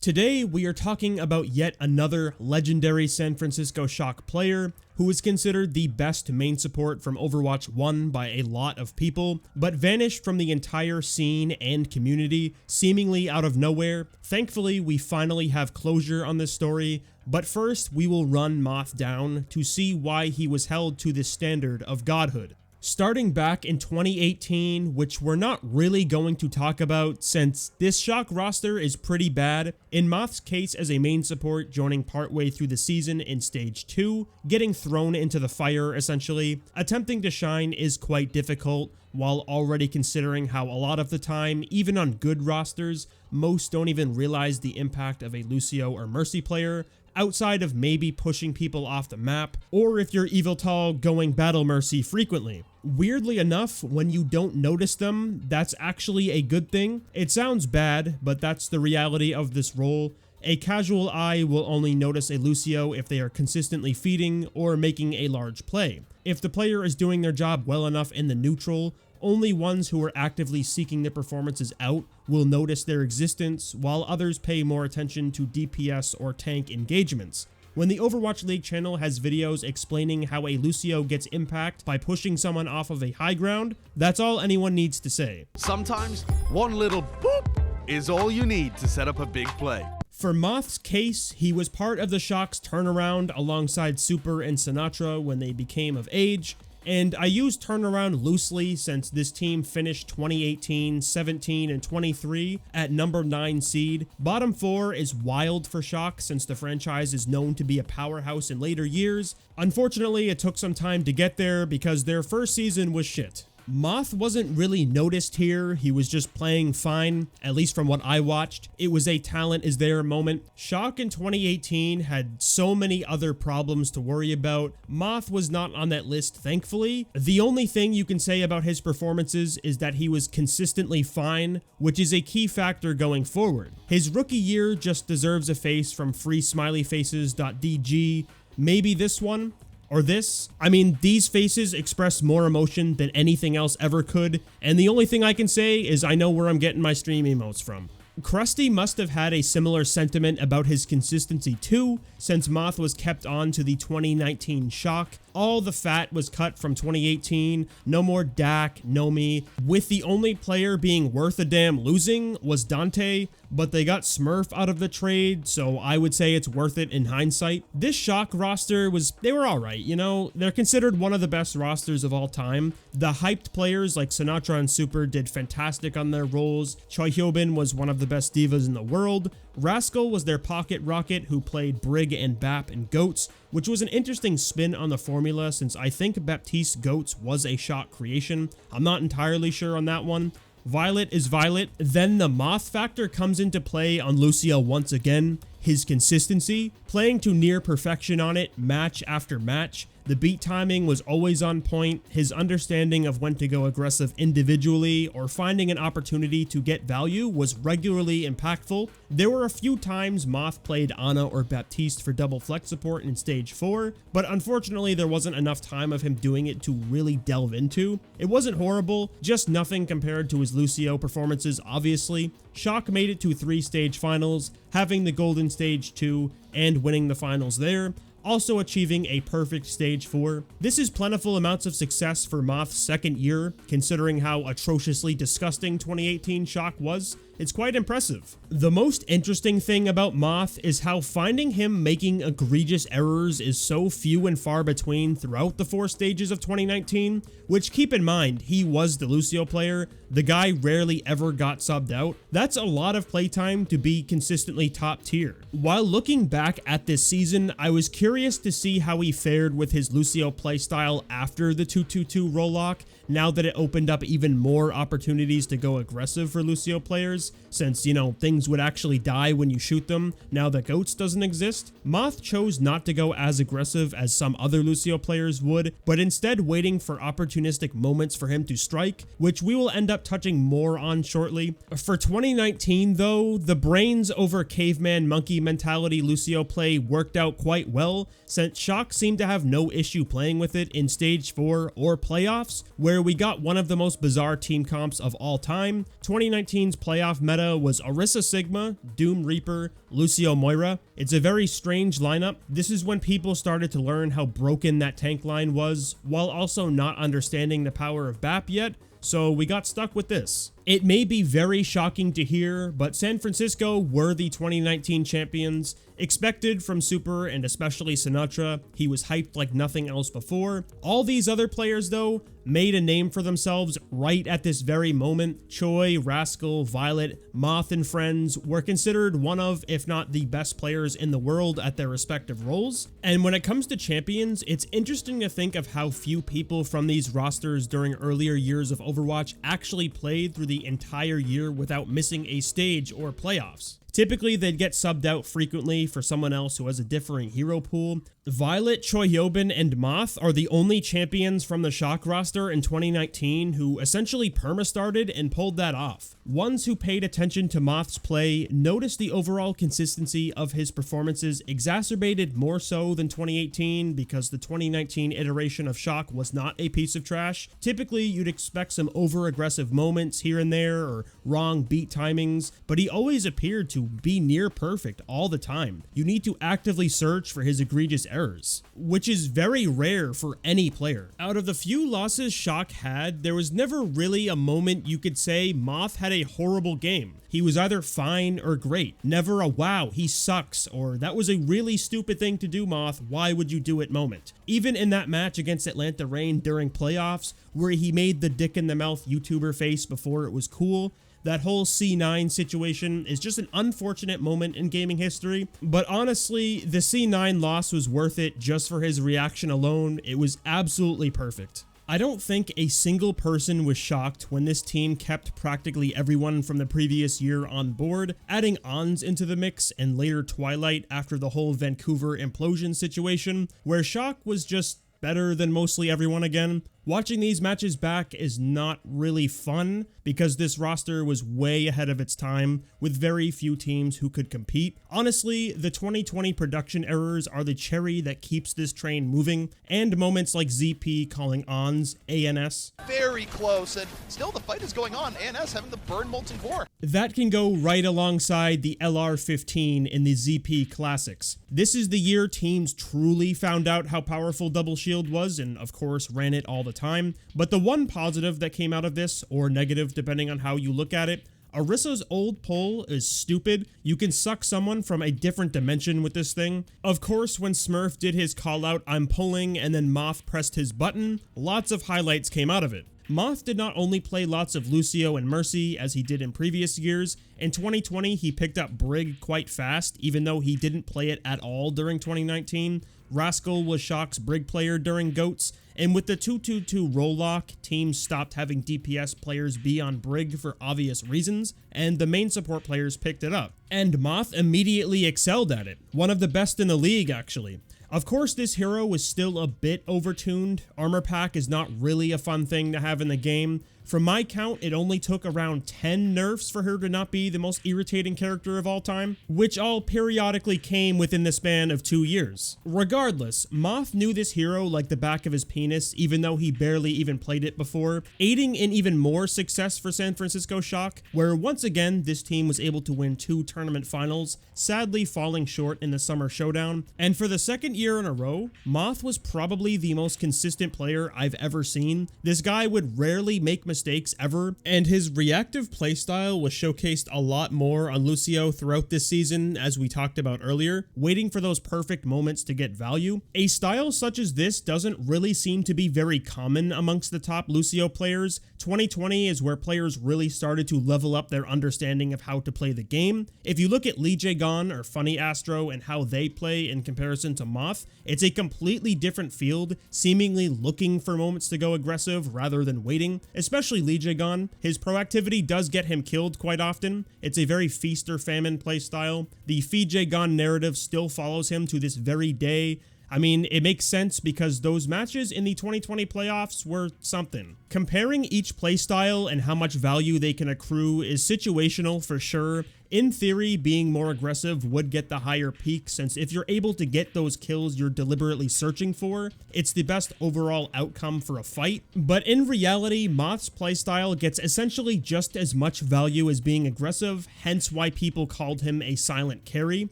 Today, we are talking about yet another legendary San Francisco Shock player who is considered the best main support from Overwatch 1 by a lot of people, but vanished from the entire scene and community, seemingly out of nowhere. Thankfully, we finally have closure on this story, but first, we will run Moth down to see why he was held to this standard of godhood. Starting back in 2018, which we're not really going to talk about since this Shock roster is pretty bad, in Moth's case as a main support joining partway through the season in Stage 2, getting thrown into the fire essentially, attempting to shine is quite difficult, while already considering how a lot of the time, even on good rosters, most don't even realize the impact of a Lucio or Mercy player, outside of maybe pushing people off the map, or if you're Eviltal going Battle Mercy frequently. Weirdly enough, when you don't notice them, that's actually a good thing. It sounds bad, but that's the reality of this role. A casual eye will only notice a Lucio if they are consistently feeding or making a large play. If the player is doing their job well enough in the neutral, only ones who are actively seeking their performances out will notice their existence, while others pay more attention to DPS or tank engagements. When the Overwatch League channel has videos explaining how a Lucio gets impact by pushing someone off of a high ground, that's all anyone needs to say. Sometimes one little boop is all you need to set up a big play. For Moth's case, he was part of the Shock's turnaround alongside Super and Sinatra when they became of age, and I use turnaround loosely since this team finished 2018, 17, and 23 at number 9 seed. Bottom 4 is wild for Shock since the franchise is known to be a powerhouse in later years. Unfortunately, it took some time to get there because their first season was shit. Moth wasn't really noticed here, he was just playing fine, at least from what I watched. It was a talent is there moment. Shock in 2018 had so many other problems to worry about. Moth was not on that list, thankfully. The only thing you can say about his performances is that he was consistently fine, which is a key factor going forward. His rookie year just deserves a face from freesmileyfaces.dg, maybe this one. Or this. I mean, these faces express more emotion than anything else ever could, and the only thing I can say is I know where I'm getting my stream emotes from. Krusty must have had a similar sentiment about his consistency too, since Moth was kept on to the 2019 Shock. All the fat was cut from 2018, no more Dak, no me, with the only player being worth a damn losing was Dante, but they got Smurf out of the trade, so I would say it's worth it in hindsight. This Shock roster they were alright, you know, they're considered one of the best rosters of all time. The hyped players like Sinatra and Super did fantastic on their roles, Choi Hyobin was one of the best divas in the world, Rascal was their pocket rocket who played Brig and Bap and Goats, which was an interesting spin on the formula since I think Baptiste Goats was a Shock creation. I'm not entirely sure on that one. Violet is Violet. Then the Moth factor comes into play on Lucio once again. His consistency, playing to near perfection on it match after match. The beat timing was always on point, his understanding of when to go aggressive individually or finding an opportunity to get value was regularly impactful. There were a few times Moth played Ana or Baptiste for double flex support in Stage 4, but unfortunately there wasn't enough time of him doing it to really delve into. It wasn't horrible, just nothing compared to his Lucio performances obviously. Shock made it to 3 stage finals, having the golden Stage 2 and winning the finals there, also achieving a perfect Stage 4. This is plentiful amounts of success for Moth's second year, considering how atrociously disgusting 2018 Shock was. It's quite impressive. The most interesting thing about Moth is how finding him making egregious errors is so few and far between throughout the 4 stages of 2019, which keep in mind, he was the Lucio player, the guy rarely ever got subbed out. That's a lot of playtime to be consistently top tier. While looking back at this season, I was curious to see how he fared with his Lucio playstyle after the 2-2-2 roll-lock, now that it opened up even more opportunities to go aggressive for Lucio players, since, you know, things would actually die when you shoot them now that Goats doesn't exist. Moth chose not to go as aggressive as some other Lucio players would, but instead waiting for opportunistic moments for him to strike, which we will end up touching more on shortly. For 2019 though, the brains over caveman monkey mentality Lucio play worked out quite well, since Shock seemed to have no issue playing with it in Stage 4 or playoffs, where we got one of the most bizarre team comps of all time. 2019's playoff half meta was Orisa Sigma, Doom Reaper, Lucio Moira. It's a very strange lineup. This is when people started to learn how broken that tank line was, while also not understanding the power of BAP yet, so we got stuck with this. It may be very shocking to hear, but San Francisco were the 2019 champions. Expected from Super and especially Sinatra, he was hyped like nothing else before. All these other players though made a name for themselves right at this very moment. Choi, Rascal, Violet, Moth and friends were considered one of, if not the best players in the world at their respective roles. And when it comes to champions, it's interesting to think of how few people from these rosters during earlier years of Overwatch actually played through the entire year without missing a stage or playoffs. Typically, they'd get subbed out frequently for someone else who has a differing hero pool. Violet, Choi Hyobin, and Moth are the only champions from the Shock roster in 2019 who essentially perma-started and pulled that off. Ones who paid attention to Moth's play noticed the overall consistency of his performances exacerbated more so than 2018 because the 2019 iteration of Shock was not a piece of trash. Typically, you'd expect some over-aggressive moments here and there or wrong beat timings, but he always appeared to be near perfect all the time. You need to actively search for his egregious errors, which is very rare for any player. Out of the few losses Shock had, there was never really a moment you could say Moth had a horrible game. He was either fine or great. Never a wow, he sucks, or that was a really stupid thing to do, Moth, why would you do it moment. Even in that match against Atlanta Reign during playoffs, where he made the dick in the mouth YouTuber face before it was cool, that whole C9 situation is just an unfortunate moment in gaming history, but honestly, the C9 loss was worth it just for his reaction alone. It was absolutely perfect. I don't think a single person was shocked when this team kept practically everyone from the previous year on board, adding Ons into the mix and later Twilight after the whole Vancouver implosion situation, where Shock was just better than mostly everyone again. Watching these matches back is not really fun because this roster was way ahead of its time with very few teams who could compete. Honestly, the 2020 production errors are the cherry that keeps this train moving, and moments like ZP calling Ons ANS. Very close, and still the fight is going on. ANS having the burn molten core. That can go right alongside the LR15 in the ZP Classics. This is the year teams truly found out how powerful Double Shield was and of course ran it all the time. But the one positive that came out of this, or negative depending on how you look at it, Orisa's old pull is stupid. You can suck someone from a different dimension with this thing. Of course, when Smurf did his call out, I'm pulling, and then Moth pressed his button, lots of highlights came out of it. Moth did not only play lots of Lucio and Mercy as he did in previous years. In 2020, he picked up Brig quite fast, even though he didn't play it at all during 2019. Rascal was Shock's Brig player during GOATS, and with the 2-2-2 roll lock, teams stopped having DPS players be on Brig for obvious reasons, and the main support players picked it up. And Moth immediately excelled at it. One of the best in the league, actually. Of course, this hero was still a bit overtuned. Armor Pack is not really a fun thing to have in the game. From my count, it only took around 10 nerfs for her to not be the most irritating character of all time, which all periodically came within the span of 2 years. Regardless, Moth knew this hero like the back of his penis, even though he barely even played it before, aiding in even more success for San Francisco Shock, where once again, this team was able to win 2 tournament finals, sadly falling short in the Summer Showdown. And for the second year in a row, Moth was probably the most consistent player I've ever seen. This guy would rarely make mistakes ever, and his reactive playstyle was showcased a lot more on Lucio throughout this season, as we talked about earlier, waiting for those perfect moments to get value. A style such as this doesn't really seem to be very common amongst the top Lucio players. 2020 is where players really started to level up their understanding of how to play the game. If you look at Lee Jae-gon or Funny Astro and how they play in comparison to Moth, it's a completely different field, seemingly looking for moments to go aggressive rather than waiting, especially Lee Jae-gon. His proactivity does get him killed quite often. It's a very feast or famine playstyle. The Feed Jae-gon narrative still follows him to this very day. I mean, it makes sense because those matches in the 2020 playoffs were something. Comparing each playstyle and how much value they can accrue is situational for sure. In theory, being more aggressive would get the higher peak, since if you're able to get those kills you're deliberately searching for, it's the best overall outcome for a fight. But in reality, Moth's playstyle gets essentially just as much value as being aggressive, hence why people called him a silent carry.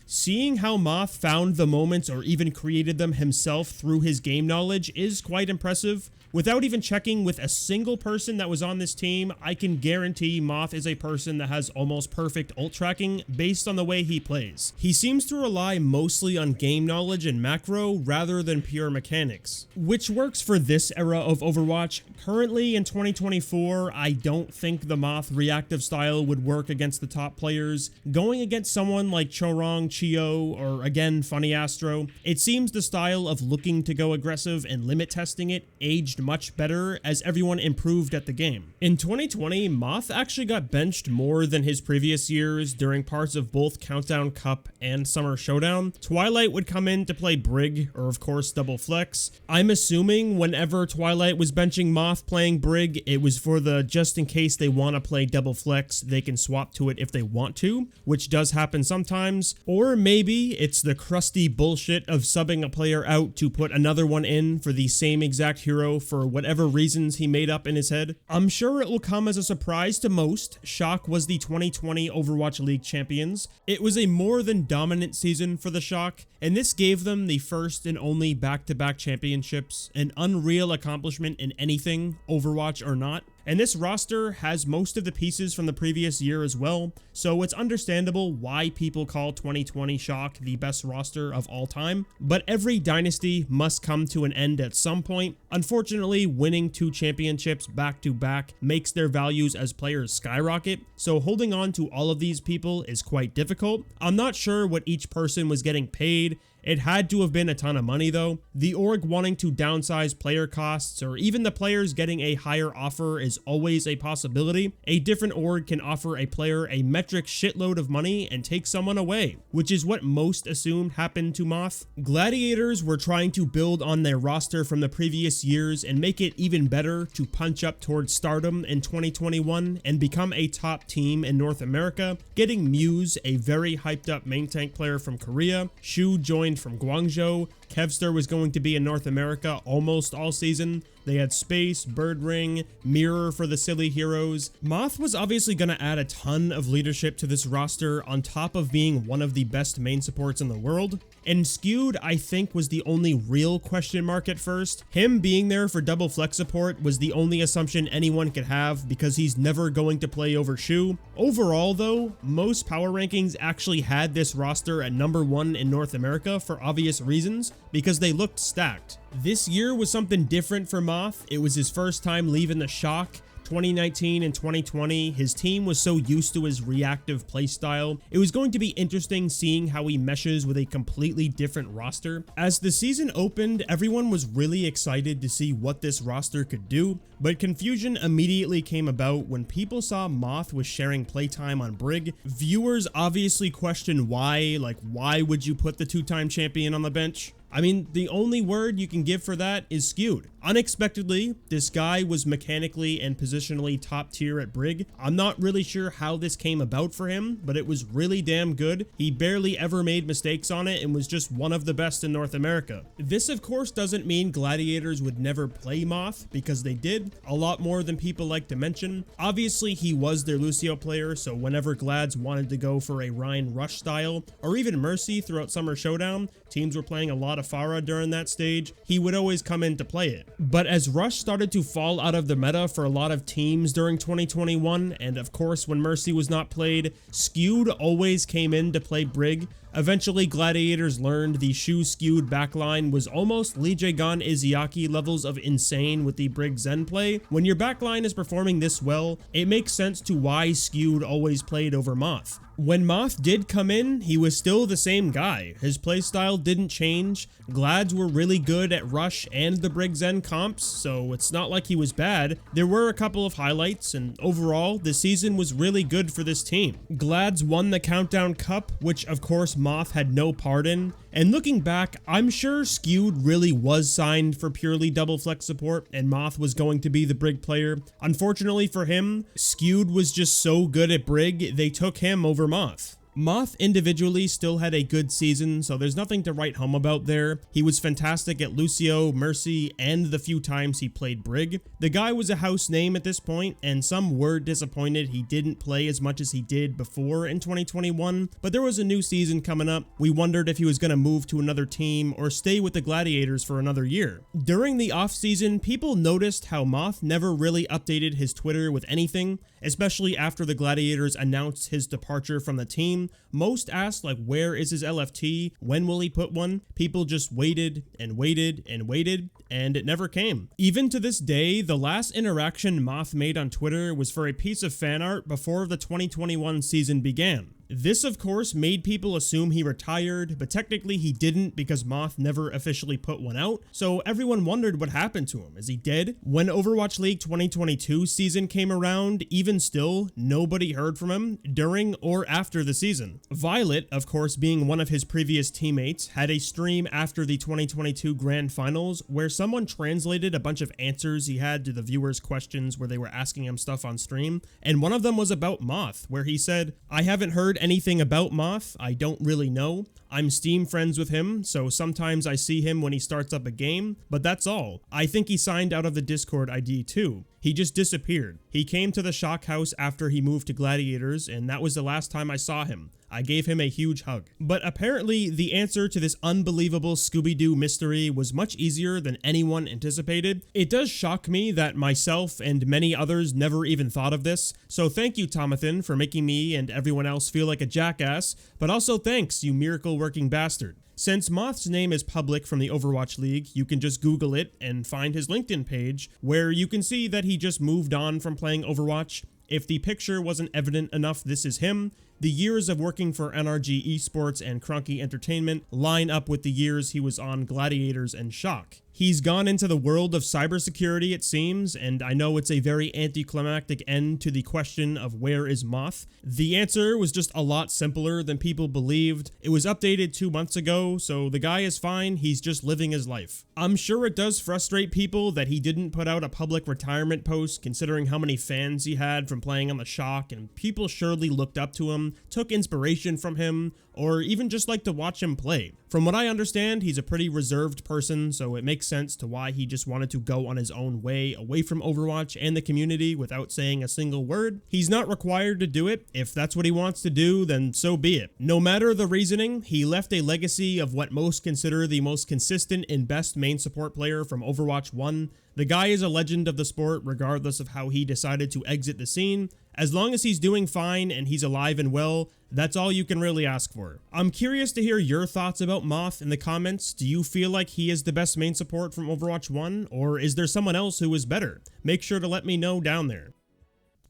Seeing how Moth found the moments or even created them himself through his game knowledge is quite impressive. Without even checking with a single person that was on this team, I can guarantee Moth is a person that has almost perfect ult tracking based on the way he plays. He seems to rely mostly on game knowledge and macro rather than pure mechanics, which works for this era of Overwatch. Currently in 2024, I don't think the Moth reactive style would work against the top players. Going against someone like Chorong, Chio, or again Funny Astro, it seems the style of looking to go aggressive and limit testing it aged much better as everyone improved at the game. In 2020, Moth actually got benched more than his previous years during parts of both Countdown Cup and Summer Showdown. Twilight would come in to play Brig, or of course Double Flex. I'm assuming whenever Twilight was benching Moth playing Brig, it was for the just in case they want to play Double Flex, they can swap to it if they want to, which does happen sometimes. Or maybe it's the crusty bullshit of subbing a player out to put another one in for the same exact hero for whatever reasons he made up in his head. I'm sure it will come as a surprise to most. Shock was the 2020 Overwatch League champions. It was a more than dominant season for the Shock, and this gave them the first and only back-to-back championships, an unreal accomplishment in anything, Overwatch or not. And this roster has most of the pieces from the previous year as well, so it's understandable why people call 2020 Shock the best roster of all time. But every dynasty must come to an end at some point. Unfortunately, winning 2 championships back to back makes their values as players skyrocket, so holding on to all of these people is quite difficult. I'm not sure what each person was getting paid. It had to have been a ton of money though. The org wanting to downsize player costs, or even the players getting a higher offer, is always a possibility. A different org can offer a player a metric shitload of money and take someone away, which is what most assumed happened to Moth. Gladiators were trying to build on their roster from the previous years and make it even better to punch up towards stardom in 2021 and become a top team in North America, getting Muse, a very hyped up main tank player from Korea. Shu joined from Guangzhou. Kevster was going to be in North America almost all season. They had Space, Birdring, Mirror for the silly heroes. Moth was obviously going to add a ton of leadership to this roster on top of being one of the best main supports in the world. And Skewed, I think, was the only real question mark at first. Him being there for double flex support was the only assumption anyone could have because he's never going to play over Shu. Overall though, most power rankings actually had this roster at number 1 in North America for obvious reasons, because they looked stacked. This year was something different for Moth. It was his first time leaving the Shock. 2019 and 2020, his team was so used to his reactive playstyle. It was going to be interesting seeing how he meshes with a completely different roster. As the season opened, everyone was really excited to see what this roster could do, but confusion immediately came about when people saw Moth was sharing playtime on Brig. Viewers obviously questioned why, like why would you put the 2-time champion on the bench? I mean, the only word you can give for that is skewed. Unexpectedly, this guy was mechanically and positionally top tier at Brig. I'm not really sure how this came about for him, but it was really damn good. He barely ever made mistakes on it and was just one of the best in North America. This of course doesn't mean Gladiators would never play Moth, because they did, a lot more than people like to mention. Obviously, he was their Lucio player, so whenever Glads wanted to go for a Ryan Rush style, or even Mercy throughout Summer Showdown, teams were playing a lot of Farah during that stage, he would always come in to play it. But as Rush started to fall out of the meta for a lot of teams during 2021, and of course when Mercy was not played, Skewed always came in to play Brig. Eventually, Gladiators learned the Shu skewed backline was almost Lee Jae-gun Izayaki levels of insane with the Brig Zen play. When your backline is performing this well, it makes sense to why Skewed always played over Moth. When Moth did come in, he was still the same guy. His playstyle didn't change. Glads were really good at Rush and the Brig Zen comps, so it's not like he was bad. There were a couple of highlights, and overall, the season was really good for this team. Glads won the Countdown Cup, which of course Moth had no part in, and looking back, I'm sure Skewed really was signed for purely double flex support and Moth was going to be the Brig player. Unfortunately for him, Skewed was just so good at Brig, they took him over Moth. Moth individually still had a good season, so there's nothing to write home about there. He was fantastic at Lucio, Mercy, and the few times he played Brig. The guy was a house name at this point, and some were disappointed he didn't play as much as he did before in 2021, but there was a new season coming up. We wondered if he was going to move to another team or stay with the Gladiators for another year. During the offseason, people noticed how Moth never really updated his Twitter with anything, especially after the Gladiators announced his departure from the team. Most asked, like, where is his LFT? When will he put one? People just waited and waited and waited, and it never came. Even to this day, the last interaction Moth made on Twitter was for a piece of fan art before the 2021 season began. This, of course, made people assume he retired, but technically he didn't because Moth never officially put one out, so everyone wondered what happened to him. Is he dead? When Overwatch League 2022 season came around, even still, nobody heard from him during or after the season. Violet, of course being one of his previous teammates, had a stream after the 2022 Grand Finals where someone translated a bunch of answers he had to the viewers' questions where they were asking him stuff on stream, and one of them was about Moth, where he said, "I haven't heard anything about Moth, I don't really know. I'm Steam friends with him, so sometimes I see him when he starts up a game, but that's all. I think he signed out of the Discord ID too. He just disappeared. He came to the Shock House after he moved to Gladiators, and that was the last time I saw him. I gave him a huge hug." But apparently, the answer to this unbelievable Scooby-Doo mystery was much easier than anyone anticipated. It does shock me that myself and many others never even thought of this, so thank you, Tomathan, for making me and everyone else feel like a jackass, but also thanks, you miracle-working bastard. Since Moth's name is public from the Overwatch League, you can just Google it and find his LinkedIn page, where you can see that he just moved on from playing Overwatch. If the picture wasn't evident enough this is him, the years of working for NRG Esports and Cronky Entertainment line up with the years he was on Gladiators and Shock. He's gone into the world of cybersecurity, it seems, and I know it's a very anticlimactic end to the question of where is Moth. The answer was just a lot simpler than people believed. It was updated 2 months ago, so the guy is fine, he's just living his life. I'm sure it does frustrate people that he didn't put out a public retirement post, considering how many fans he had from playing on the Shock, and people surely looked up to him, took inspiration from him, or even just like to watch him play. From what I understand, he's a pretty reserved person, so it makes sense to why he just wanted to go on his own way away from Overwatch and the community without saying a single word. He's not required to do it. If that's what he wants to do, then so be it. No matter the reasoning, he left a legacy of what most consider the most consistent and best main support player from Overwatch 1. The guy is a legend of the sport regardless of how he decided to exit the scene. As long as he's doing fine and he's alive and well, that's all you can really ask for. I'm curious to hear your thoughts about Moth in the comments. Do you feel like he is the best main support from Overwatch 1, or is there someone else who is better? Make sure to let me know down there.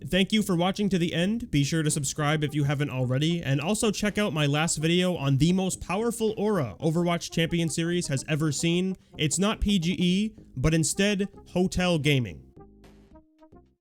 Thank you for watching to the end. Be sure to subscribe if you haven't already, and also check out my last video on the most powerful aura Overwatch Champion Series has ever seen. It's not PGE, but instead Hotel Gaming.